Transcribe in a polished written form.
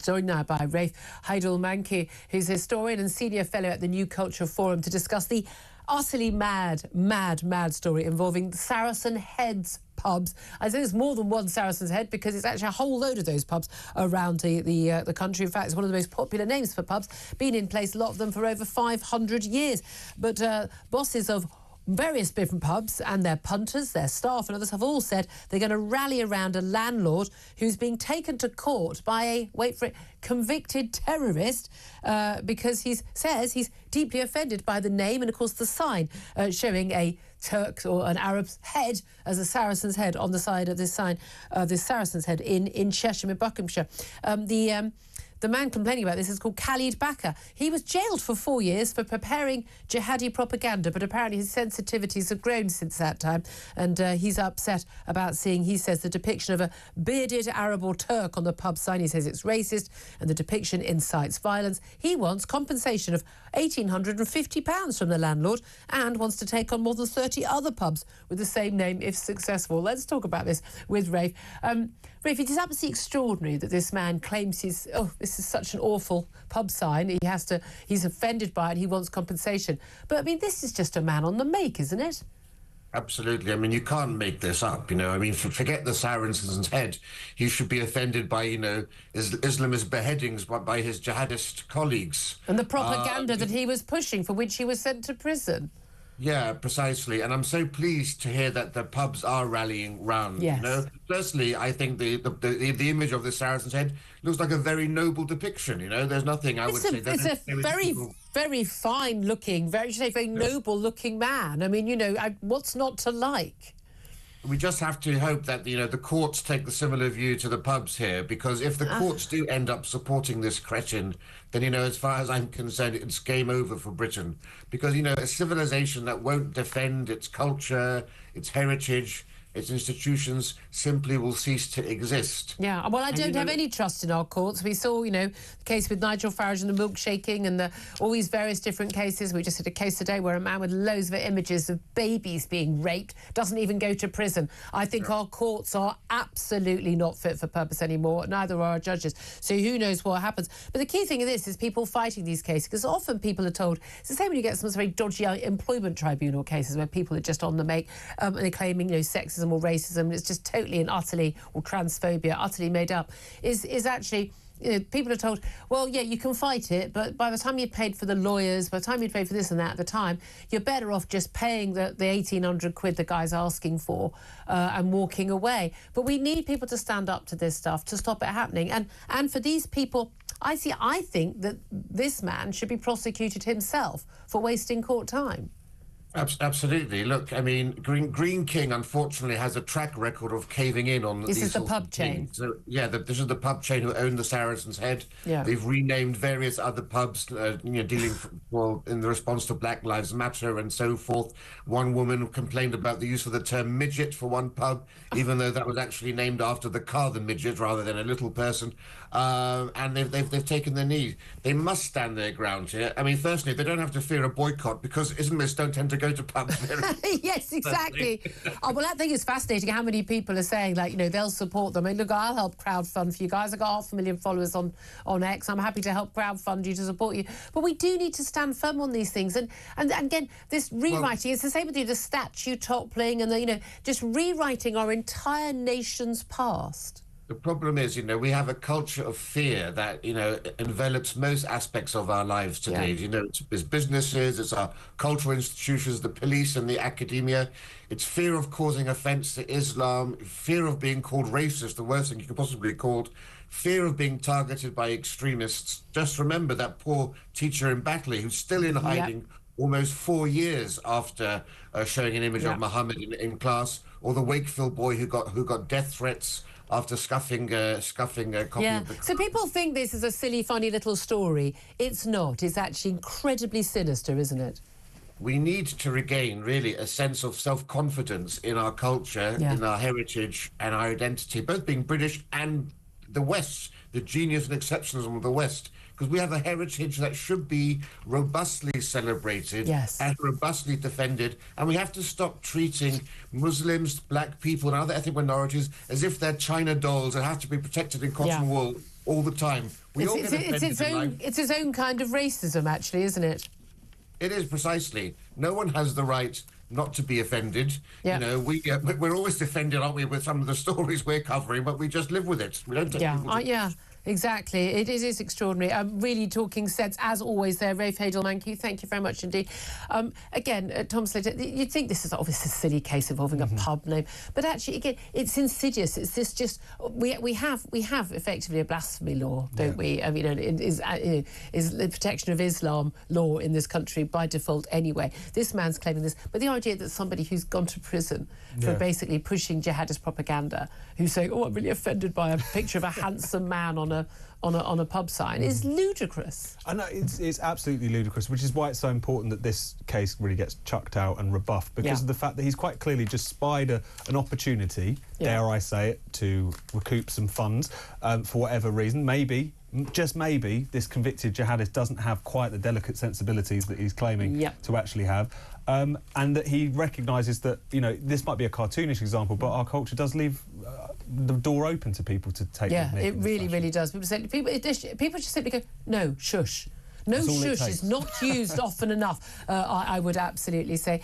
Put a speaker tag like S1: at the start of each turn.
S1: Joined now by Rafe Heydel-Mankoo, who's a historian and senior fellow at the New Culture Forum, to discuss the utterly mad story involving the Saracen Heads pubs. I say there's more than one Saracen's Head because it's actually a whole load of those pubs around the country. In fact, it's one of the most popular names for pubs, been in place, a lot of them, for over 500 years. But bosses of various different pubs and their punters, their staff and others have all said they're going to rally around a landlord who's being taken to court by a, wait for it, convicted terrorist because he says he's deeply offended by the name and, of course, the sign showing a Turk or an Arab's head as a Saracen's head on the side of this sign, this Saracen's Head in Cheshire, in Buckinghamshire. The man complaining about this is called Khalid Baqa. He was jailed for 4 years for preparing jihadi propaganda, but apparently his sensitivities have grown since that time, and he's upset about seeing, he says, the depiction of a bearded Arab or Turk on the pub sign. He says it's racist and the depiction incites violence. He wants compensation of £1,850 from the landlord and wants to take on more than 30 other pubs with the same name if successful. Let's talk about this with Rafe. Rafe, it is absolutely extraordinary that this man claims this is such an awful pub sign. He's offended by it. He wants compensation. But I mean, this is just a man on the make, isn't it?
S2: Absolutely. I mean, you can't make this up, you know. I mean, forget the Saracen's Head. He should be offended by, you know, Islamist beheadings by his jihadist colleagues.
S1: And the propaganda that he was pushing, for which he was sent to prison.
S2: Yeah, precisely. And I'm so pleased to hear that the pubs are rallying round.
S1: Yes.
S2: You know, firstly, I think the image of the Saracen's Head looks like a very noble depiction. You know, there's nothing I would say.
S1: It's a very fine-looking, very noble-looking man. I mean, you know, what's not to like?
S2: We just have to hope that, you know, the courts take the similar view to the pubs here, because if the courts do end up supporting this cretin, then, you know, as far as I'm concerned, it's game over for Britain. Because, you know, a civilization that won't defend its culture, its heritage, its institutions simply will cease to exist.
S1: Yeah, well, I don't have any trust in our courts. We saw, you know, the case with Nigel Farage and the milkshaking and all these various different cases. We just had a case today where a man with loads of images of babies being raped doesn't even go to prison. I think our courts are absolutely not fit for purpose anymore, neither are our judges. So who knows what happens. But the key thing of this is people fighting these cases, because often people are told, it's the same when you get some very dodgy employment tribunal cases where people are just on the make and they're claiming, you know, sexism or racism. It's just totally and utterly, or transphobia, utterly made up, is actually, you know, people are told, well, yeah, you can fight it, but by the time you paid for the lawyers, by the time you paid for this and that at the time, you're better off just paying the 1,800 quid the guy's asking for and walking away. But we need people to stand up to this stuff to stop it happening. And for these people, I think that this man should be prosecuted himself for wasting court time.
S2: Absolutely. Look, I mean, Green King, unfortunately, has a track record of caving in on
S1: This is the pub chain.
S2: So, yeah, this is the pub chain who owned the Saracen's Head.
S1: Yeah.
S2: They've renamed various other pubs, you know, dealing in the response to Black Lives Matter and so forth. One woman complained about the use of the term midget for one pub, even though that was actually named after the car, the midget, rather than a little person. And they've taken the knee. They must stand their ground here. I mean, firstly, they don't have to fear a boycott because Islamists don't tend to go to pubs.
S1: Yes, exactly. Oh, well, I think it's fascinating how many people are saying, like, you know, they'll support them. I mean, look, I'll help crowdfund for you guys. I've got 500,000 followers on X. I'm happy to help crowdfund you to support you. But we do need to stand firm on these things. And again, this rewriting, it's the same with the statue toppling and the, you know, just rewriting our entire nation's past.
S2: The problem is, you know, we have a culture of fear that, you know, envelops most aspects of our lives today.
S1: Yeah.
S2: You know, it's businesses, it's our cultural institutions, the police and the academia. It's fear of causing offence to Islam, fear of being called racist, the worst thing you could possibly be called, fear of being targeted by extremists. Just remember that poor teacher in Batley who's still in hiding almost 4 years after showing an image of Muhammad in class, or the Wakefield boy who got death threats after scuffing a copy of the...
S1: So people think this is a silly, funny little story. It's not. It's actually incredibly sinister, isn't it?
S2: We need to regain, really, a sense of self-confidence in our culture, in our heritage and our identity, both being British and the West, the genius and exceptionalism of the West. Because we have a heritage that should be robustly celebrated and robustly defended. And we have to stop treating Muslims, black people and other ethnic minorities as if they're China dolls that have to be protected in cotton wool all the time. We all get offended in life.
S1: It's its own kind of racism, actually, isn't it?
S2: It is, precisely. No one has the right not to be offended.
S1: Yeah.
S2: You know, we're always offended, aren't we, with some of the stories we're covering, but we just live with it. We don't take people to...
S1: Yeah. Exactly. It is extraordinary. I'm really talking sense, as always, there. Rafe Heydel-Mankoo, thank you very much indeed. Again, Tom Slater, you'd think this is obviously a silly case involving a pub name, but actually, again, it's insidious. It's this just... We have effectively a blasphemy law, don't we? I mean, it is the protection of Islam law in this country by default anyway. This man's claiming this, but the idea that somebody who's gone to prison for basically pushing jihadist propaganda, who's saying, oh, I'm really offended by a picture of a handsome man on a pub sign, is ludicrous.
S3: I know, it's absolutely ludicrous, which is why it's so important that this case really gets chucked out and rebuffed, because of the fact that he's quite clearly just spied an opportunity, dare I say it, to recoup some funds for whatever reason. Maybe, just maybe, this convicted jihadist doesn't have quite the delicate sensibilities that he's claiming to actually have. And that he recognises that, you know, this might be a cartoonish example, but our culture does leave the door open to people to take the nick.
S1: It really does. People just simply go, no, shush. No, shush is not used often enough, I would absolutely say.